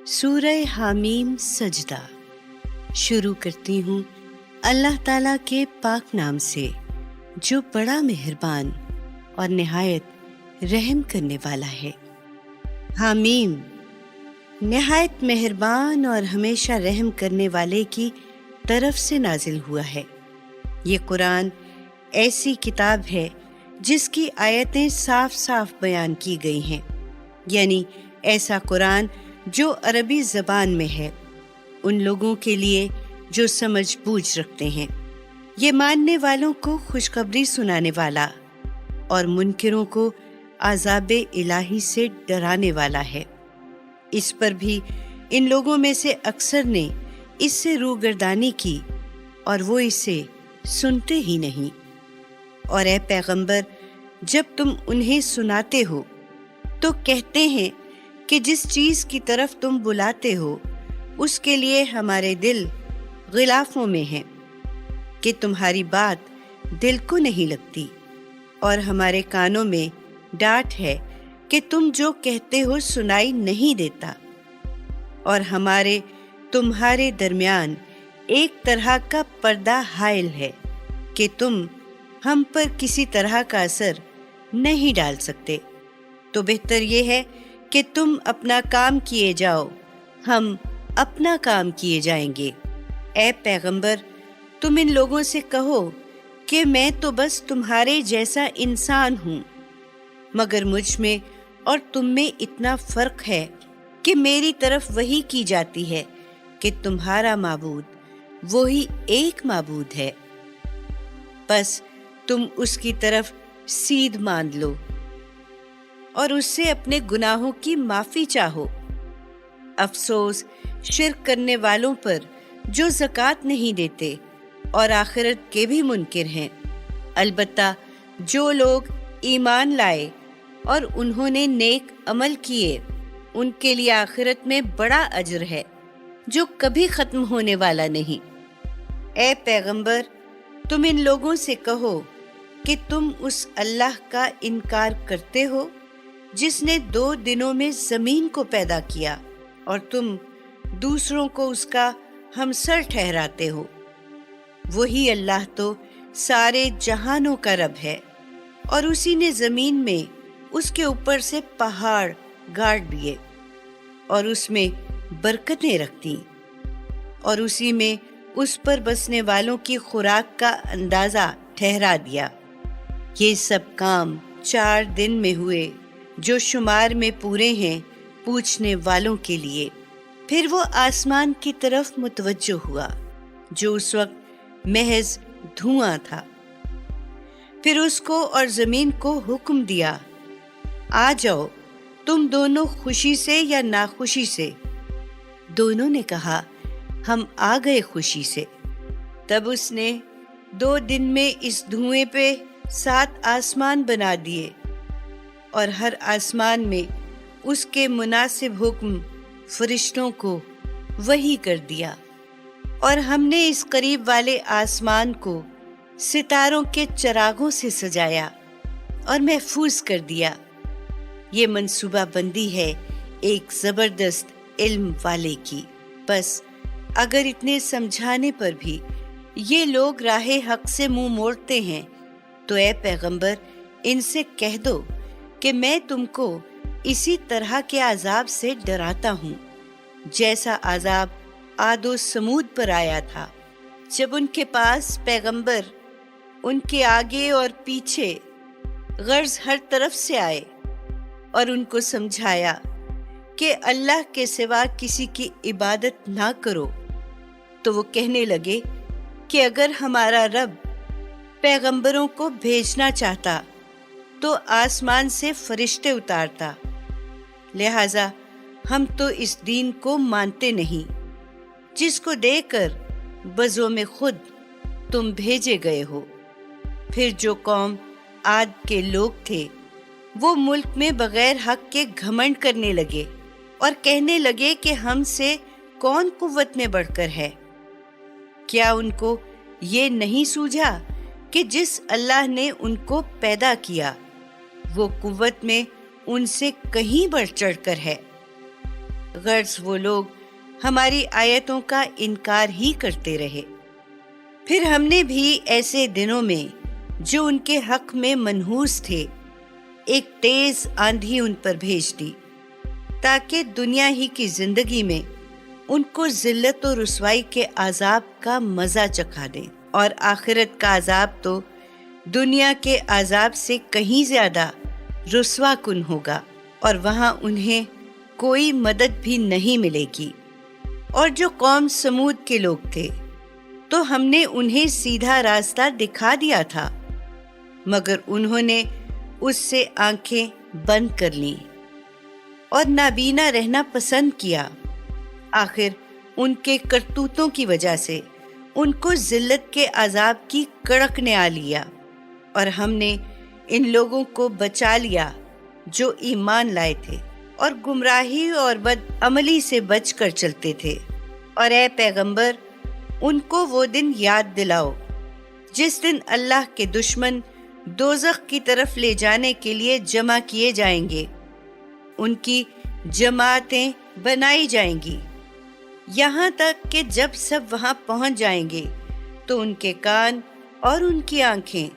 سورہ حامیم سجدہ شروع کرتی ہوں اللہ تعالیٰ کے پاک نام سے جو بڑا مہربان اور نہایت رحم کرنے والا ہے۔ حامیم نہایت مہربان اور ہمیشہ رحم کرنے والے کی طرف سے نازل ہوا ہے۔ یہ قرآن ایسی کتاب ہے جس کی آیتیں صاف صاف بیان کی گئی ہیں، یعنی ایسا قرآن جو عربی زبان میں ہے، ان لوگوں کے لیے جو سمجھ بوجھ رکھتے ہیں۔ یہ ماننے والوں کو خوشخبری سنانے والا اور منکروں کو عذاب الہی سے ڈرانے والا ہے۔ اس پر بھی ان لوگوں میں سے اکثر نے اس سے روگردانی کی اور وہ اسے سنتے ہی نہیں۔ اور اے پیغمبر، جب تم انہیں سناتے ہو تو کہتے ہیں کہ جس چیز کی طرف تم بلاتے ہو اس کے لیے ہمارے دل غلافوں میں ہیں کہ تمہاری بات دل کو نہیں لگتی، اور ہمارے کانوں میں ڈانٹ ہے کہ تم جو کہتے ہو سنائی نہیں دیتا، اور ہمارے تمہارے درمیان ایک طرح کا پردہ حائل ہے کہ تم ہم پر کسی طرح کا اثر نہیں ڈال سکتے۔ تو بہتر یہ ہے کہ تم اپنا کام کیے جاؤ، ہم اپنا کام کیے جائیں گے۔ اے پیغمبر، تم ان لوگوں سے کہو کہ میں تو بس تمہارے جیسا انسان ہوں، مگر مجھ میں اور تم میں اتنا فرق ہے کہ میری طرف وحی کی جاتی ہے کہ تمہارا معبود وہی ایک معبود ہے، بس تم اس کی طرف سیدھ مان لو اور اس سے اپنے گناہوں کی معافی چاہو۔ افسوس شرک کرنے والوں پر جو زکوٰۃ نہیں دیتے اور آخرت کے بھی منکر ہیں۔ البتہ جو لوگ ایمان لائے اور انہوں نے نیک عمل کیے، ان کے لیے آخرت میں بڑا اجر ہے جو کبھی ختم ہونے والا نہیں۔ اے پیغمبر، تم ان لوگوں سے کہو کہ تم اس اللہ کا انکار کرتے ہو جس نے 2 دنوں میں زمین کو پیدا کیا، اور تم دوسروں کو اس کا ہمسر ٹھہراتے ہو۔ وہی اللہ تو سارے جہانوں کا رب ہے، اور اسی نے زمین میں اس کے اوپر سے پہاڑ گاڑ دیے اور اس میں برکتیں رکھ دیں، اور اسی میں اس پر بسنے والوں کی خوراک کا اندازہ ٹھہرا دیا۔ یہ سب کام 4 دن میں ہوئے جو شمار میں پورے ہیں پوچھنے والوں کے لیے۔ پھر وہ آسمان کی طرف متوجہ ہوا جو اس وقت محض دھواں تھا۔ پھر اس کو اور زمین کو حکم دیا، آ جاؤ، تم دونوں خوشی سے یا ناخوشی سے۔ دونوں نے کہا، ہم آ گئے خوشی سے۔ تب اس نے 2 دن میں اس دھوئیں پہ 7 آسمان بنا دیے، اور ہر آسمان میں اس کے مناسب حکم فرشتوں کو وحی کر دیا، اور ہم نے اس قریب والے آسمان کو ستاروں کے چراغوں سے سجایا اور محفوظ کر دیا۔ یہ منصوبہ بندی ہے ایک زبردست علم والے کی۔ بس اگر اتنے سمجھانے پر بھی یہ لوگ راہ حق سے منہ موڑتے ہیں تو اے پیغمبر، ان سے کہہ دو کہ میں تم کو اسی طرح کے عذاب سے ڈراتا ہوں جیسا عذاب عاد و سمود پر آیا تھا، جب ان کے پاس پیغمبر ان کے آگے اور پیچھے غرض ہر طرف سے آئے اور ان کو سمجھایا کہ اللہ کے سوا کسی کی عبادت نہ کرو، تو وہ کہنے لگے کہ اگر ہمارا رب پیغمبروں کو بھیجنا چاہتا تو آسمان سے فرشتے اتارتا، لہٰذا ہم تو اس دین کو مانتے نہیں جس کو دے کر بزم خود تم بھیجے گئے ہو۔ پھر جو قوم عاد کے لوگ تھے وہ ملک میں بغیر حق کے گھمنڈ کرنے لگے اور کہنے لگے کہ ہم سے کون قوت میں بڑھ کر ہے۔ کیا ان کو یہ نہیں سوجھا کہ جس اللہ نے ان کو پیدا کیا وہ قوت میں ان سے کہیں بڑھ چڑھ کر ہے؟ غرض وہ لوگ ہماری آیتوں کا انکار ہی کرتے رہے۔ پھر ہم نے بھی ایسے دنوں میں جو ان کے حق میں منحوس تھے ایک تیز آندھی ان پر بھیج دی، تاکہ دنیا ہی کی زندگی میں ان کو ذلت و رسوائی کے عذاب کا مزہ چکھا دیں، اور آخرت کا عذاب تو دنیا کے عذاب سے کہیں زیادہ رسوا کن ہوگا، اور وہاں انہیں کوئی مدد بھی نہیں ملے گی۔ اور جو قوم سمود کے لوگ تھے تو ہم نے انہیں سیدھا راستہ دکھا دیا تھا، مگر انہوں نے اس سے آنکھیں بند کر لیں اور نابینا رہنا پسند کیا۔ آخر ان کے کرتوتوں کی وجہ سے ان کو ذلت کے عذاب کی کڑک نے آ لیا، اور ہم نے ان لوگوں کو بچا لیا جو ایمان لائے تھے اور گمراہی اور بد عملی سے بچ کر چلتے تھے۔ اور اے پیغمبر، ان کو وہ دن یاد دلاؤ جس دن اللہ کے دشمن دوزخ کی طرف لے جانے کے لیے جمع کیے جائیں گے۔ ان کی جماعتیں بنائی جائیں گی، یہاں تک کہ جب سب وہاں پہنچ جائیں گے تو ان کے کان اور ان کی آنکھیں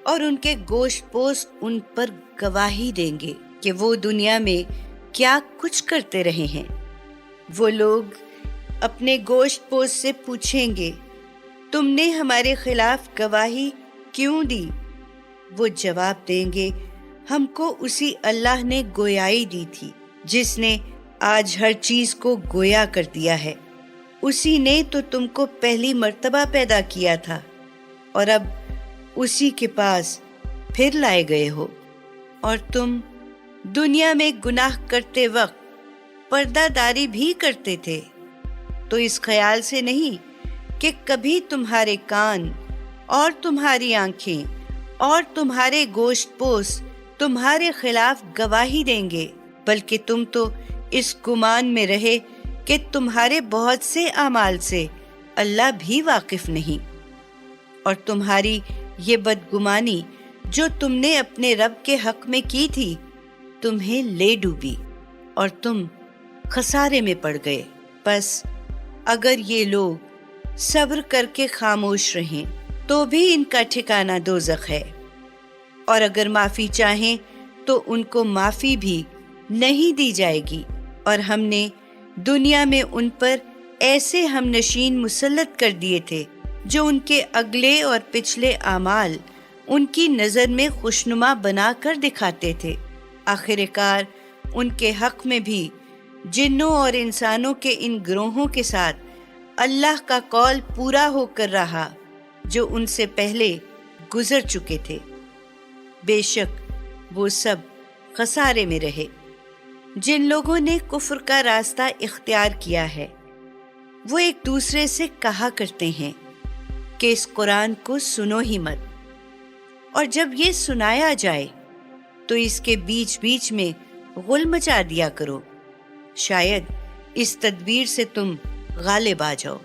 اور ان کے گوشت پوست ان پر گواہی دیں گے کہ وہ دنیا میں کیا کچھ کرتے رہے ہیں۔ وہ لوگ اپنے گوشت پوست سے پوچھیں گے، تم نے ہمارے خلاف گواہی کیوں دی؟ وہ جواب دیں گے، ہم کو اسی اللہ نے گویائی دی تھی جس نے آج ہر چیز کو گویا کر دیا ہے۔ اسی نے تو تم کو پہلی مرتبہ پیدا کیا تھا، اور اب اسی کے پاس پھر لائے گئے ہو۔ اور تم دنیا میں گناہ کرتے وقت پردہ داری بھی کرتے تھے، تو اس خیال سے نہیں کہ کبھی تمہارے کان اور تمہاری آنکھیں اور تمہارے گوشت پوست تمہارے خلاف گواہی دیں گے، بلکہ تم تو اس گمان میں رہے کہ تمہارے بہت سے اعمال سے اللہ بھی واقف نہیں، اور تمہاری یہ بدگمانی جو تم نے اپنے رب کے حق میں کی تھی تمہیں لے ڈوبی اور تم خسارے میں پڑ گئے۔ بس اگر یہ لوگ صبر کر کے خاموش رہیں تو بھی ان کا ٹھکانہ دوزخ ہے، اور اگر معافی چاہیں تو ان کو معافی بھی نہیں دی جائے گی۔ اور ہم نے دنیا میں ان پر ایسے ہم نشین مسلط کر دیے تھے جو ان کے اگلے اور پچھلے اعمال ان کی نظر میں خوشنما بنا کر دکھاتے تھے۔ آخر کار ان کے حق میں بھی جنوں اور انسانوں کے ان گروہوں کے ساتھ اللہ کا قول پورا ہو کر رہا جو ان سے پہلے گزر چکے تھے۔ بے شک وہ سب خسارے میں رہے۔ جن لوگوں نے کفر کا راستہ اختیار کیا ہے وہ ایک دوسرے سے کہا کرتے ہیں کہ اس قرآن کو سنو ہی مت، اور جب یہ سنایا جائے تو اس کے بیچ بیچ میں غل مچا دیا کرو، شاید اس تدبیر سے تم غالب آ جاؤ۔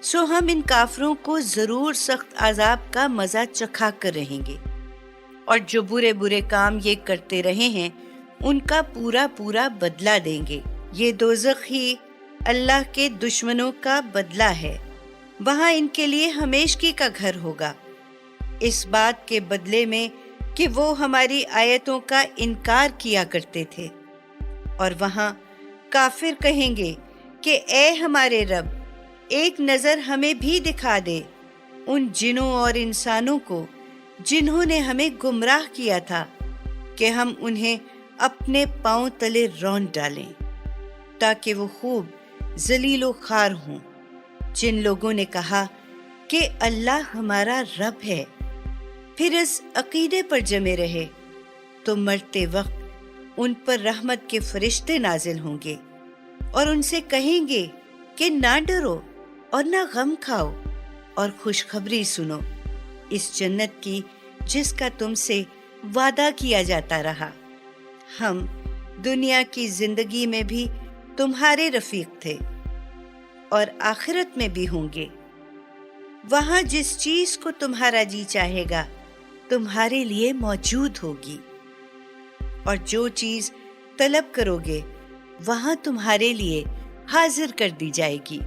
سو ہم ان کافروں کو ضرور سخت عذاب کا مزہ چکھا کر رہیں گے، اور جو برے برے کام یہ کرتے رہے ہیں ان کا پورا پورا بدلہ دیں گے۔ یہ دوزخ ہی اللہ کے دشمنوں کا بدلہ ہے، وہاں ان کے لیے ہمیشگی کا گھر ہوگا، اس بات کے بدلے میں کہ وہ ہماری آیتوں کا انکار کیا کرتے تھے۔ اور وہاں کافر کہیں گے کہ اے ہمارے رب، ایک نظر ہمیں بھی دکھا دے ان جنوں اور انسانوں کو جنہوں نے ہمیں گمراہ کیا تھا، کہ ہم انہیں اپنے پاؤں تلے رونڈ ڈالیں تاکہ وہ خوب ذلیل و خوار ہوں۔ جن لوگوں نے کہا کہ اللہ ہمارا رب ہے، پھر اس عقیدے پر جمے رہے، تو مرتے وقت ان پر رحمت کے فرشتے نازل ہوں گے اور ان سے کہیں گے کہ نہ ڈرو اور نہ غم کھاؤ، اور خوشخبری سنو اس جنت کی جس کا تم سے وعدہ کیا جاتا رہا۔ ہم دنیا کی زندگی میں بھی تمہارے رفیق تھے اور آخرت میں بھی ہوں گے۔ وہاں جس چیز کو تمہارا جی چاہے گا تمہارے لیے موجود ہوگی، اور جو چیز طلب کرو گے وہاں تمہارے لیے حاضر کر دی جائے گی۔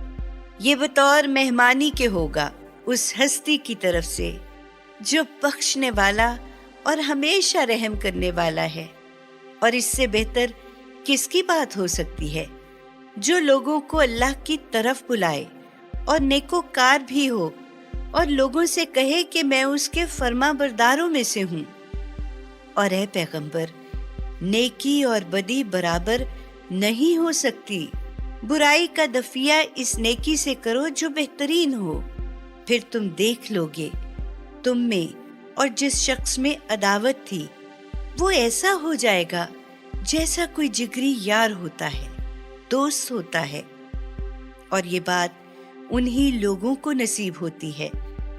یہ بطور مہمانی کے ہوگا اس ہستی کی طرف سے جو بخشنے والا اور ہمیشہ رحم کرنے والا ہے۔ اور اس سے بہتر کس کی بات ہو سکتی ہے جو لوگوں کو اللہ کی طرف بلائے اور نیکوکار بھی ہو اور لوگوں سے کہے کہ میں اس کے فرما برداروں میں سے ہوں۔ اور اے پیغمبر، نیکی اور بدی برابر نہیں ہو سکتی۔ برائی کا دفیہ اس نیکی سے کرو جو بہترین ہو، پھر تم دیکھ لو گے تم میں اور جس شخص میں عداوت تھی وہ ایسا ہو جائے گا جیسا کوئی جگری یار ہوتا ہے، دوست ہوتا ہے۔ اور یہ بات انہی لوگوں کو نصیب ہوتی ہے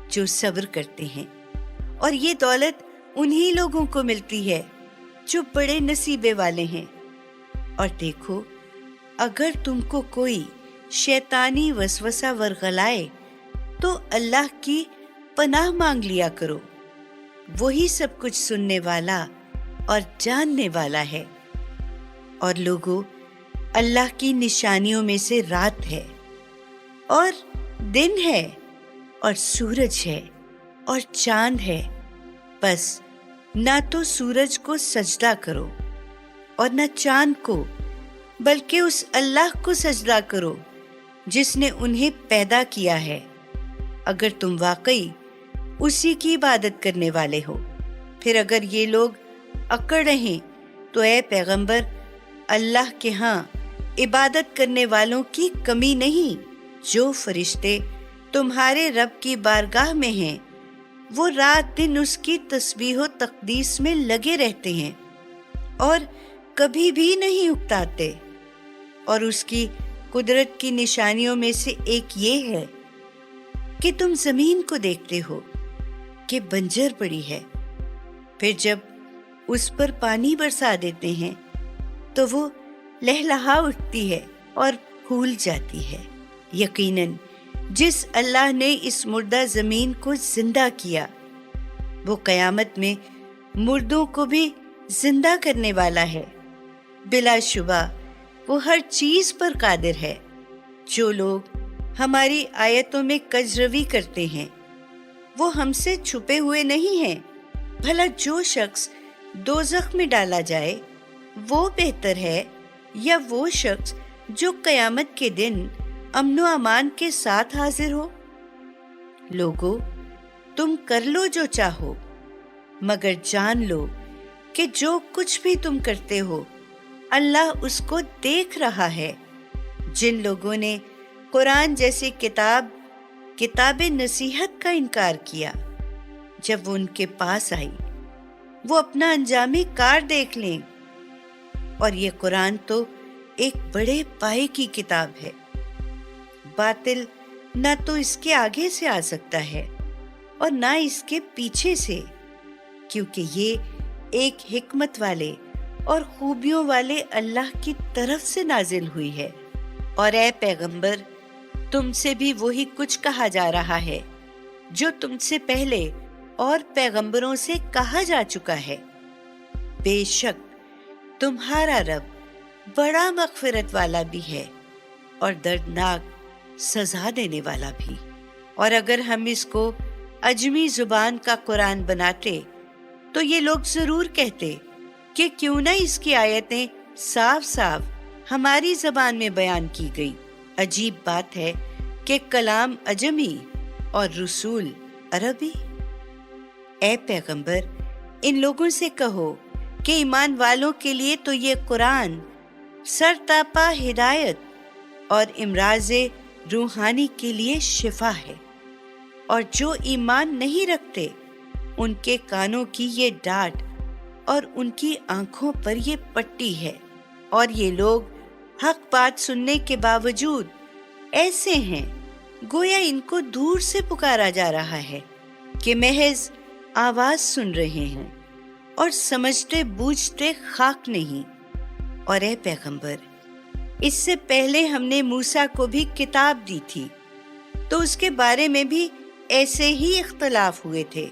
جو صبر کرتے ہیں، اور یہ دولت انہی لوگوں کو ملتی ہے جو بڑے نصیبے والے ہیں۔ اور دیکھو، اگر تم کو کوئی شیطانی وسوسہ ورغلائے تو اللہ کی پناہ مانگ لیا کرو، وہی سب کچھ سننے والا اور جاننے والا ہے۔ اور لوگوں، اللہ کی نشانیوں میں سے رات ہے اور دن ہے اور سورج ہے اور چاند ہے، بس نہ تو سورج کو سجدہ کرو اور نہ چاند کو، بلکہ اس اللہ کو سجدہ کرو جس نے انہیں پیدا کیا ہے، اگر تم واقعی اسی کی عبادت کرنے والے ہو۔ پھر اگر یہ لوگ اکڑ رہیں تو اے پیغمبر، اللہ کے ہاں عبادت کرنے والوں کی کمی نہیں۔ جو فرشتے تمہارے رب کی بارگاہ میں ہیں وہ رات دن اس کی تسبیح و تقدیس میں لگے رہتے ہیں اور کبھی بھی نہیں اکتاتے۔ اور اس کی قدرت کی نشانیوں میں سے ایک یہ ہے کہ تم زمین کو دیکھتے ہو کہ بنجر پڑی ہے، پھر جب اس پر پانی برسا دیتے ہیں تو وہ لہلہا اٹھتی ہے اور پھول جاتی ہے۔ یقیناً جس اللہ نے اس مردہ زمین کو زندہ کیا وہ قیامت میں مردوں کو بھی زندہ کرنے والا ہے۔ بلا شبہ وہ ہر چیز پر قادر ہے۔ جو لوگ ہماری آیتوں میں کجروی کرتے ہیں وہ ہم سے چھپے ہوئے نہیں ہیں۔ بھلا جو شخص دوزخ میں ڈالا جائے وہ بہتر ہے یا وہ شخص جو قیامت کے دن امن و امان کے ساتھ حاضر ہو؟ لوگو، تم کر لو جو چاہو، مگر جان لو کہ جو کچھ بھی تم کرتے ہو اللہ اس کو دیکھ رہا ہے۔ جن لوگوں نے قرآن جیسی کتاب نصیحت کا انکار کیا جب وہ ان کے پاس آئی، وہ اپنا انجام کار دیکھ لیں۔ اور یہ قرآن تو ایک بڑے پائے کی کتاب ہے، باطل نہ تو اس کے آگے سے آ سکتا ہے اور نہ اس کے پیچھے سے، کیونکہ یہ ایک حکمت والے اور خوبیوں والے اللہ کی طرف سے نازل ہوئی ہے۔ اور اے پیغمبر، تم سے بھی وہی کچھ کہا جا رہا ہے جو تم سے پہلے اور پیغمبروں سے کہا جا چکا ہے۔ بے شک تمہارا رب بڑا مغفرت والا بھی ہے اور دردناک سزا دینے والا بھی۔ اور اگر ہم اس کو عجمی زبان کا قرآن بناتے تو یہ لوگ ضرور کہتے کہ کیوں نہ اس کی آیتیں صاف صاف ہماری زبان میں بیان کی گئی۔ عجیب بات ہے کہ کلام عجمی اور رسول عربی۔ اے پیغمبر، ان لوگوں سے کہو کہ ایمان والوں کے لیے تو یہ قرآن سرتاپا ہدایت اور امراض روحانی کے لیے شفا ہے، اور جو ایمان نہیں رکھتے ان کے کانوں کی یہ ڈاٹ اور ان کی آنکھوں پر یہ پٹی ہے، اور یہ لوگ حق بات سننے کے باوجود ایسے ہیں گویا ان کو دور سے پکارا جا رہا ہے کہ محض آواز سن رہے ہیں اور سمجھتے بوجھتے خاک نہیں۔ اور اے پیغمبر، اس سے پہلے ہم نے موسیٰ کو بھی کتاب دی تھی تو اس کے بارے میں بھی ایسے ہی اختلاف ہوئے تھے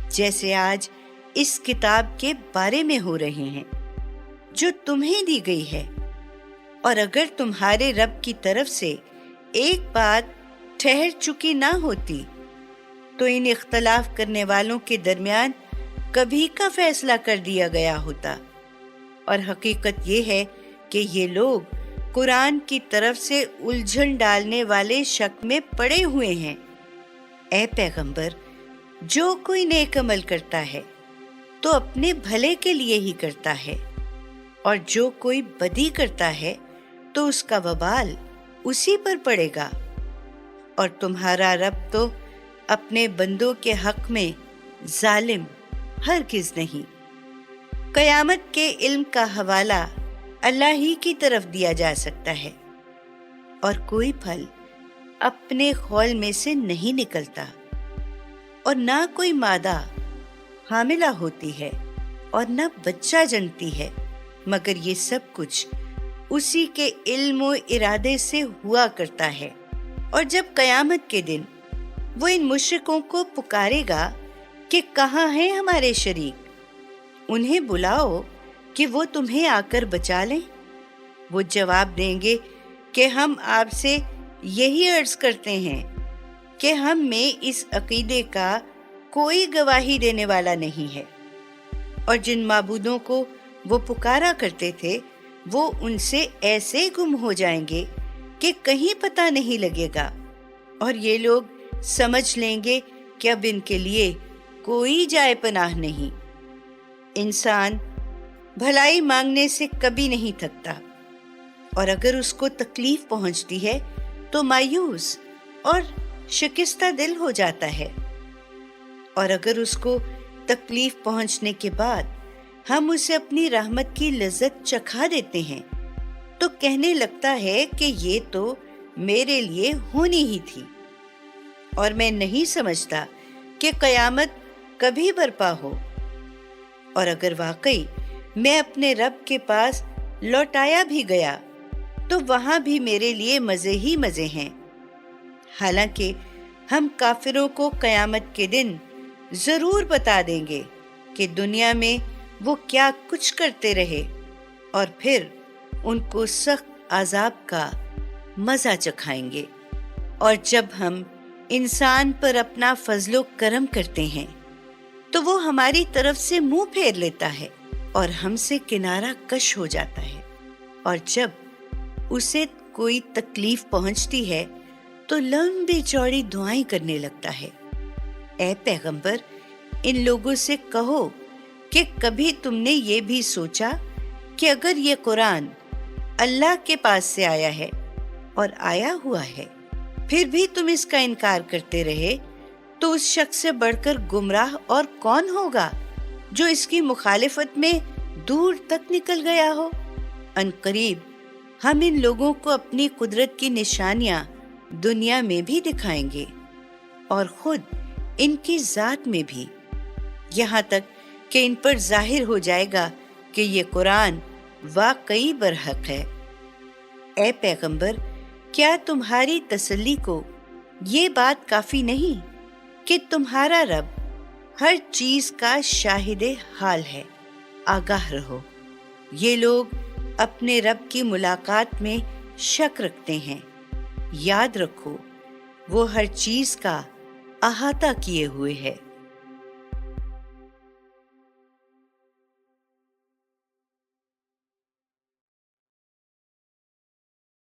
جیسے آج اس کتاب کے بارے میں ہو رہے ہیں جو تمہیں دی گئی ہے۔ اور اگر تمہارے رب کی طرف سے ایک بات ٹھہر چکی نہ ہوتی تو ان اختلاف کرنے والوں کے درمیان کبھی کا فیصلہ کر دیا گیا ہوتا۔ اور حقیقت یہ ہے کہ یہ لوگ قرآن کی طرف سے الجھن ڈالنے والے شک میں پڑے ہوئے ہیں۔ اے پیغمبر، جو کوئی نیک عمل کرتا ہے تو اپنے بھلے کے لیے ہی کرتا ہے، اور جو کوئی بدی کرتا ہے تو اس کا وبال اسی پر پڑے گا، اور تمہارا رب تو اپنے بندوں کے حق میں ظالم ہرگز نہیں۔ قیامت کے علم کا حوالہ اللہ ہی کی طرف دیا جا سکتا ہے، اور کوئی پھل اپنے خول میں سے نہیں نکلتا، اور نہ کوئی مادہ حاملہ ہوتی ہے اور نہ بچہ جنتی ہے، مگر یہ سب کچھ اسی کے علم و ارادے سے ہوا کرتا ہے۔ اور جب قیامت کے دن وہ ان مشرکوں کو پکارے گا کہ کہاں ہیں ہمارے شریک، انہیں بلاؤ کہ وہ تمہیں آ کر بچا لیں، وہ جواب دیں گے کہ ہم آپ سے یہی عرض کرتے ہیں کہ ہم میں اس عقیدے کا کوئی گواہی دینے والا نہیں ہے، اور جن معبودوں کو وہ پکارا کرتے تھے وہ ان سے ایسے گم ہو جائیں گے کہ کہیں پتہ نہیں لگے گا، اور یہ لوگ سمجھ لیں گے کہ اب ان کے لیے کوئی جائے پناہ نہیں۔ انسان بھلائی مانگنے سے کبھی نہیں تھکتا، اور اگر اس کو تکلیف پہنچتی ہے تو مایوس اور شکستہ دل ہو جاتا ہے، اور اگر اس کو تکلیف پہنچنے کے بعد ہم اسے اپنی رحمت کی لذت چکھا دیتے ہیں تو کہنے لگتا ہے کہ یہ تو میرے لیے ہونی ہی تھی، اور میں نہیں سمجھتا کہ قیامت کبھی برپا ہو۔ اور اگر واقعی میں اپنے رب کے پاس لوٹایا بھی گیا تو وہاں بھی میرے لیے مزے ہی مزے ہیں۔ حالانکہ ہم کافروں کو قیامت کے دن ضرور بتا دیں گے کہ دنیا میں وہ کیا کچھ کرتے رہے، اور پھر ان کو سخت عذاب کا مزہ چکھائیں گے۔ اور جب ہم انسان پر اپنا فضل و کرم کرتے ہیں تو وہ ہماری طرف سے منہ پھیر لیتا ہے اور ہم سے کنارہ کش ہو جاتا ہے، اور جب اسے کوئی تکلیف پہنچتی ہے تو لمبی چوڑی دعائیں کرنے لگتا ہے۔ اے پیغمبر، ان لوگوں سے کہو کہ کبھی تم نے یہ بھی سوچا کہ اگر یہ قرآن اللہ کے پاس سے آیا ہے اور آیا ہوا ہے، پھر بھی تم اس کا انکار کرتے رہے، تو اس شخص سے بڑھ کر گمراہ اور کون ہوگا جو اس کی مخالفت میں دور تک نکل گیا ہو؟ ان قریب ہم ان لوگوں کو اپنی قدرت کی نشانیاں دنیا میں بھی دکھائیں گے اور خود ان کی ذات میں بھی، یہاں تک کہ ان پر ظاہر ہو جائے گا کہ یہ قرآن واقعی برحق ہے۔ اے پیغمبر، کیا تمہاری تسلی کو یہ بات کافی نہیں کہ تمہارا رب ہر چیز کا شاہد حال ہے؟ آگاہ رہو، یہ لوگ اپنے رب کی ملاقات میں شک رکھتے ہیں۔ یاد رکھو، وہ ہر چیز کا احاطہ کیے ہوئے ہے۔